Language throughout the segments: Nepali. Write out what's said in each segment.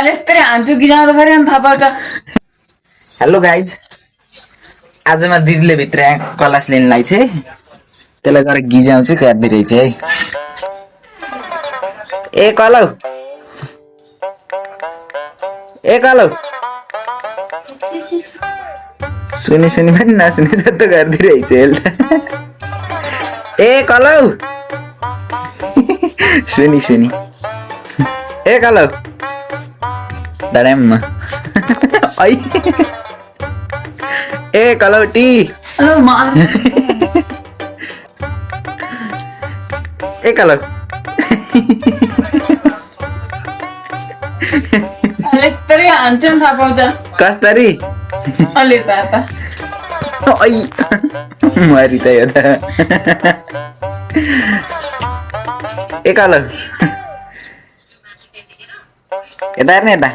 अहिले यस्तै हान्छु गिजाउँदा फेरि अनि थाहा पाउँछ। हेलो गाइज, आज म दिदीले भित्र क्लास लिनलाई चाहिँ त्यसलाई गएर गिजाउँछु क्याट्दी रहेछ है। ए कलौ सुनि सुनि पनि नसुनि त गरिदिरहेछ ए कलौ सुनि सुनि ए कलौ डराम्मा ऐ ए कलौटी हेलो मार ए कलौ अहिले यस्तै हान्छु नि थाहा पाउँछ। कसरी अलि त ऐ मरि त यो त ए कलौ यता हेर्ने यता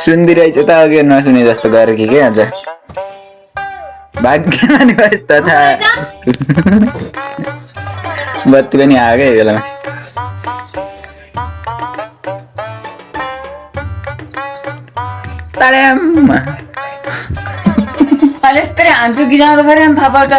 सुन्दिरहेछ त अघि नसुने जस्तो गरेको कि आज भाग्यमानी यस्तो थाहा बत्ती पनि आयो क्या बेलामा अहिले यस्तै हान्छु गिजाउँदा फेरि अनि थाहा पाउँछ।